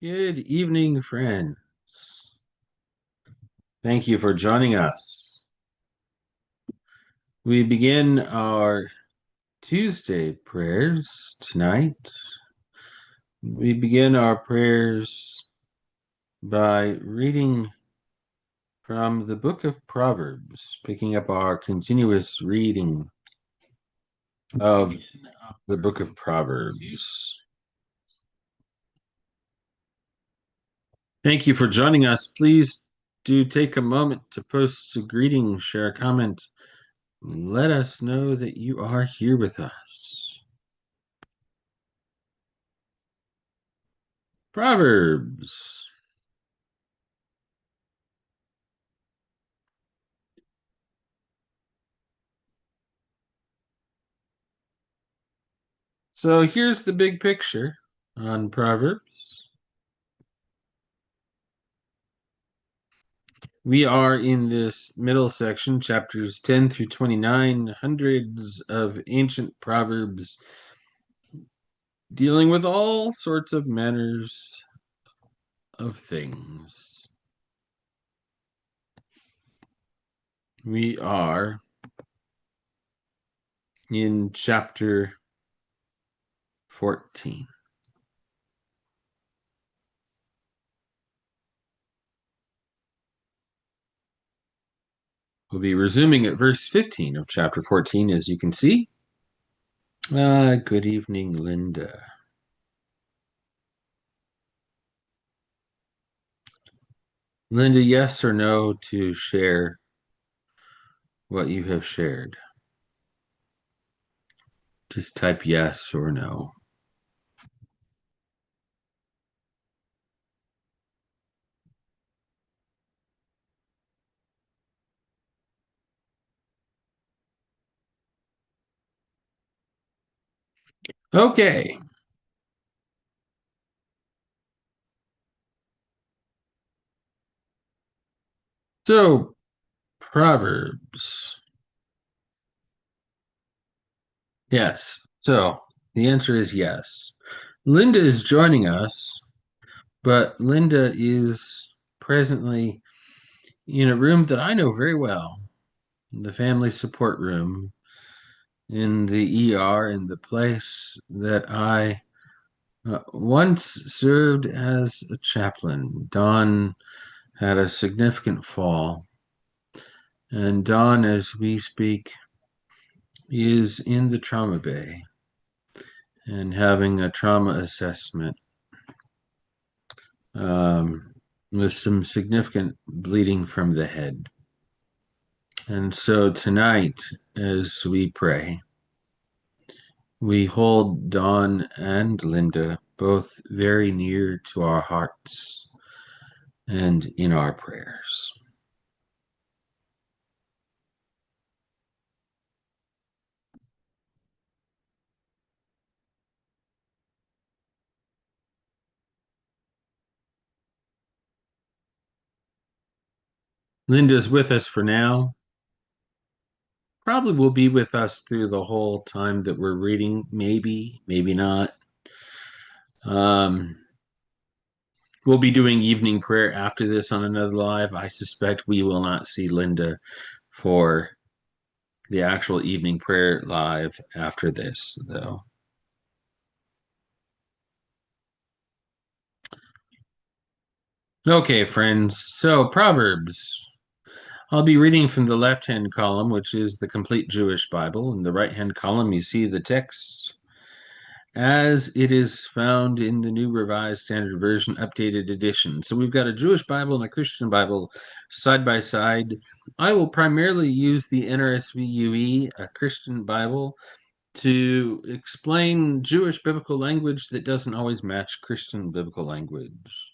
Good evening, friends. Thank you for joining us. We begin our Tuesday prayers tonight. We begin our prayers by reading from the book of Proverbs, picking up our continuous reading of the book of Proverbs. Thank you for joining us. Please do take a moment to post a greeting, share a comment. Let us know that you are here with us. Proverbs. So here's the big picture on Proverbs. We are in this middle section, chapters 10 through 29, hundreds of ancient proverbs dealing with all sorts of manners of things. We are in chapter 14. We'll be resuming at verse 15 of chapter 14, as you can see. Good evening, Linda. Linda, yes or no to share what you have shared? Just type yes or no. Okay. So, Proverbs. Yes. So, the answer is yes. Linda is joining us, but Linda is presently in a room that I know very well, the family support room in the ER, in the place that I once served as a chaplain. Don had a significant fall, and Don, as we speak, is in the trauma bay and having a trauma assessment with some significant bleeding from the head. And so tonight, as we pray, we hold Dawn and Linda both very near to our hearts and in our prayers. Linda's with us for now. Probably will be with us through the whole time that we're reading, maybe, maybe not. We'll be doing evening prayer after this on another live. I suspect we will not see Linda for the actual evening prayer live after this, though. Okay, friends. So, Proverbs. I'll be reading from the left-hand column, which is the complete Jewish Bible. In the right-hand column, you see the text as it is found in the New Revised Standard Version Updated Edition. So we've got a Jewish Bible and a Christian Bible side by side. I will primarily use the NRSV UE, a Christian Bible, to explain Jewish biblical language that doesn't always match Christian biblical language.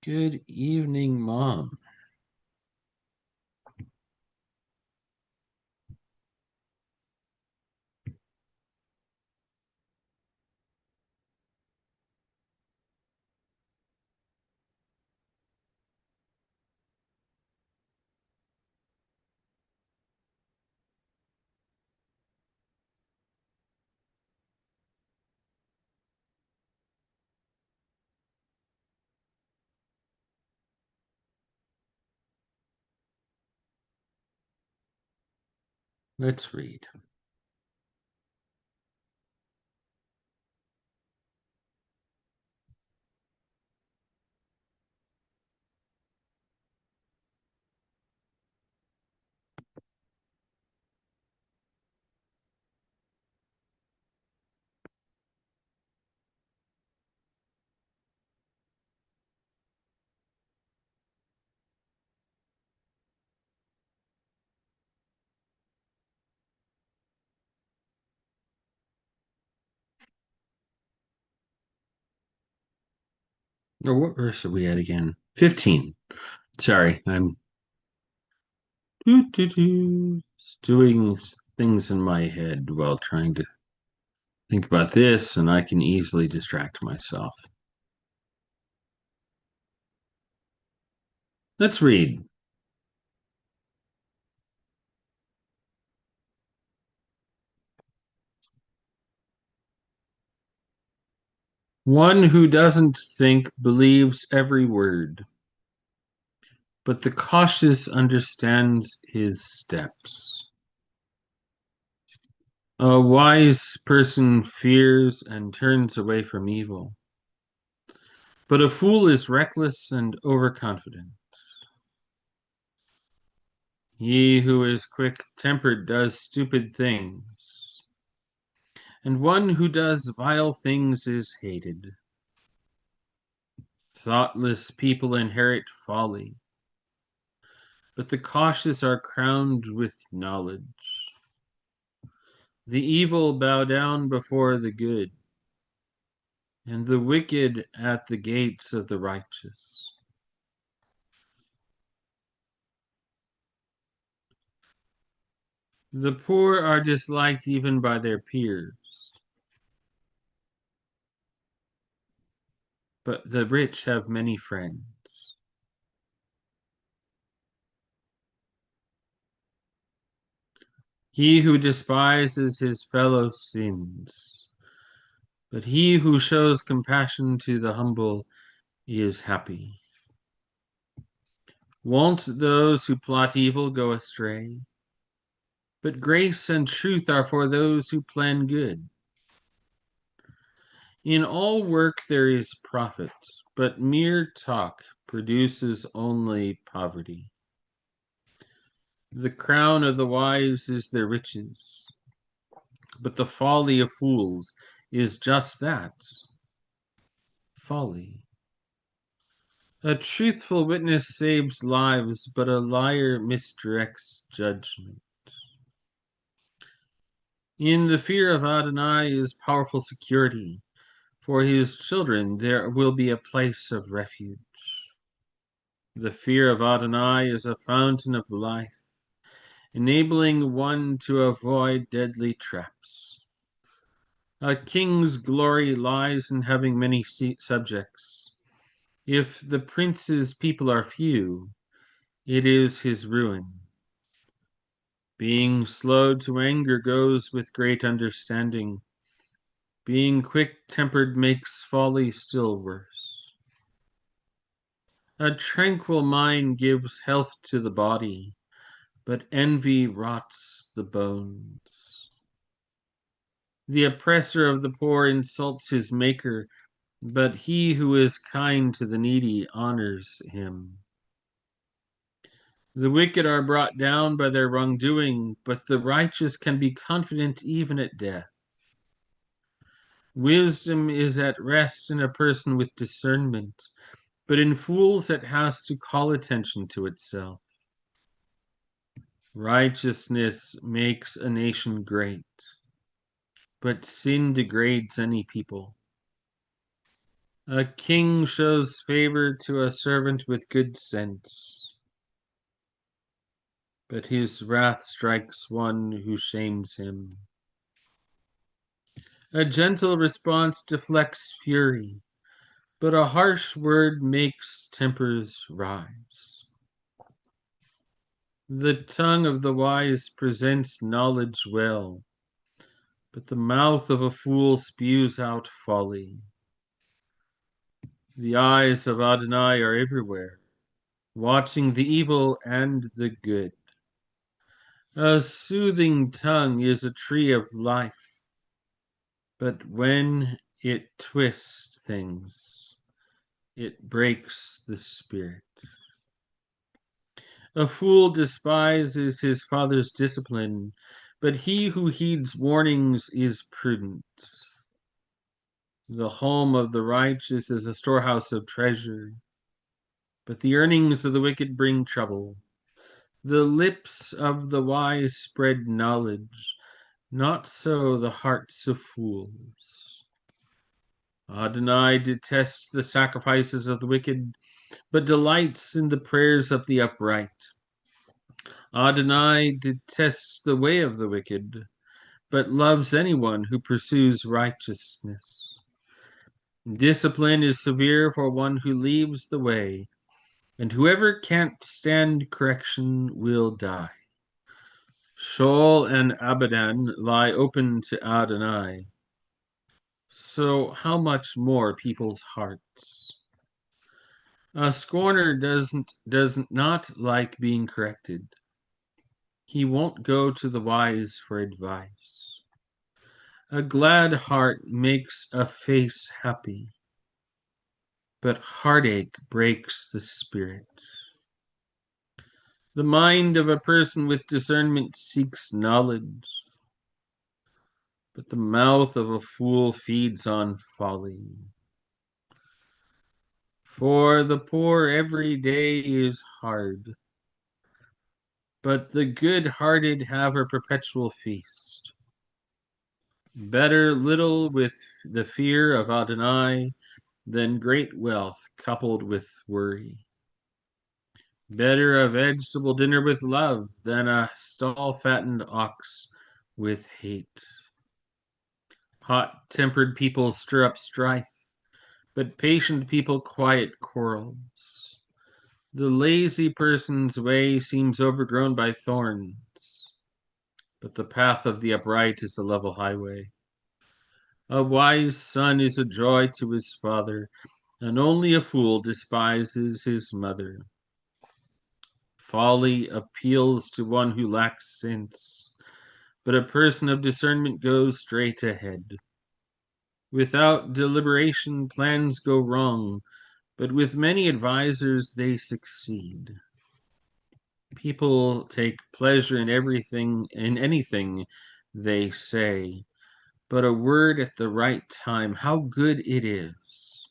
Good evening, Mom. Let's read. Or what verse are we at again? 15. Sorry, I'm doing things in my head while trying to think about this, and I can easily distract myself. Let's read. One who doesn't think believes every word, but the cautious understands his steps. A wise person fears and turns away from evil, but a fool is reckless and overconfident. He who is quick-tempered does stupid things, and one who does vile things is hated. Thoughtless people inherit folly, but the cautious are crowned with knowledge. The evil bow down before the good, and the wicked at the gates of the righteous. The poor are disliked even by their peers, but the rich have many friends. He who despises his fellow sins, but he who shows compassion to the humble is happy. Won't those who plot evil go astray? But grace and truth are for those who plan good. In all work there is profit, but mere talk produces only poverty. The crown of the wise is their riches, but the folly of fools is just that, folly. A truthful witness saves lives, but a liar misdirects judgment. In the fear of Adonai is powerful security. For his children there will be a place of refuge. The fear of Adonai is a fountain of life, enabling one to avoid deadly traps. A king's glory lies in having many subjects. If the prince's people are few, it is his ruin. Being slow to anger goes with great understanding. Being quick-tempered makes folly still worse. A tranquil mind gives health to the body, but envy rots the bones. The oppressor of the poor insults his maker, but he who is kind to the needy honors him. The wicked are brought down by their wrongdoing, but the righteous can be confident even at death. Wisdom is at rest in a person with discernment, but in fools it has to call attention to itself. Righteousness makes a nation great, but sin degrades any people. A king shows favor to a servant with good sense, but his wrath strikes one who shames him. A gentle response deflects fury, but a harsh word makes tempers rise. The tongue of the wise presents knowledge well, but the mouth of a fool spews out folly. The eyes of Adonai are everywhere, watching the evil and the good. A soothing tongue is a tree of life, but when it twists things, it breaks the spirit. A fool despises his father's discipline, but he who heeds warnings is prudent. The home of the righteous is a storehouse of treasure, but the earnings of the wicked bring trouble. The lips of the wise spread knowledge, not so the hearts of fools. Adonai detests the sacrifices of the wicked, but delights in the prayers of the upright. Adonai detests the way of the wicked, but loves anyone who pursues righteousness. Discipline is severe for one who leaves the way, and whoever can't stand correction will die. Sheol and Abaddon lie open to Adonai. So how much more people's hearts? A scorner does not like being corrected. He won't go to the wise for advice. A glad heart makes a face happy, but heartache breaks the spirit. The mind of a person with discernment seeks knowledge, but the mouth of a fool feeds on folly. For the poor every day is hard, but the good-hearted have a perpetual feast. Better little with the fear of Adonai than great wealth coupled with worry. Better a vegetable dinner with love than a stall-fattened ox with hate. Hot-tempered people stir up strife, but patient people quiet quarrels. The lazy person's way seems overgrown by thorns, but the path of the upright is a level highway. A wise son is a joy to his father, and only a fool despises his mother. Folly appeals to one who lacks sense, but a person of discernment goes straight ahead. Without deliberation, plans go wrong, but with many advisers, they succeed. People take pleasure in anything they say, but a word at the right time, how good it is.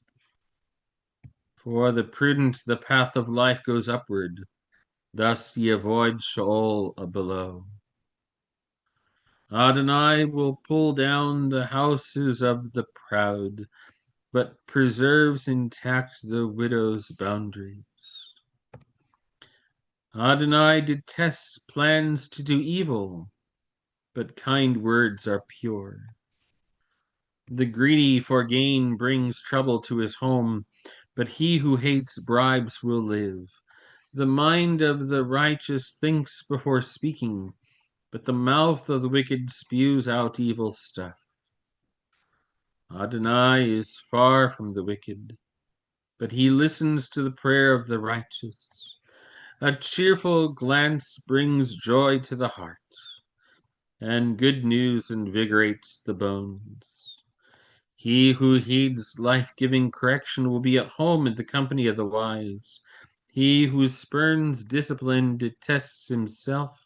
For the prudent, the path of life goes upward, thus ye avoid Sheol below. Adonai will pull down the houses of the proud, but preserves intact the widow's boundaries. Adonai detests plans to do evil, but kind words are pure. The greedy for gain brings trouble to his home, but he who hates bribes will live. The mind of the righteous thinks before speaking, but the mouth of the wicked spews out evil stuff. Adonai is far from the wicked, but he listens to the prayer of the righteous. A cheerful glance brings joy to the heart, and good news invigorates the bones. He who heeds life-giving correction will be at home in the company of the wise. He who spurns discipline detests himself,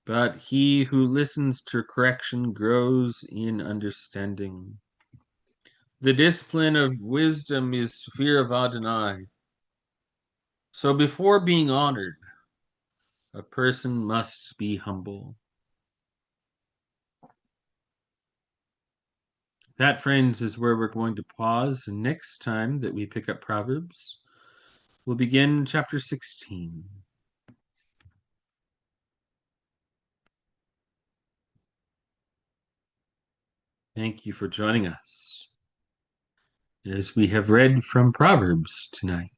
but he who listens to correction grows in understanding. The discipline of wisdom is fear of Adonai. So before being honored, a person must be humble. That, friends, is where we're going to pause. And next time that we pick up Proverbs, we'll begin chapter 16. Thank you for joining us as we have read from Proverbs tonight.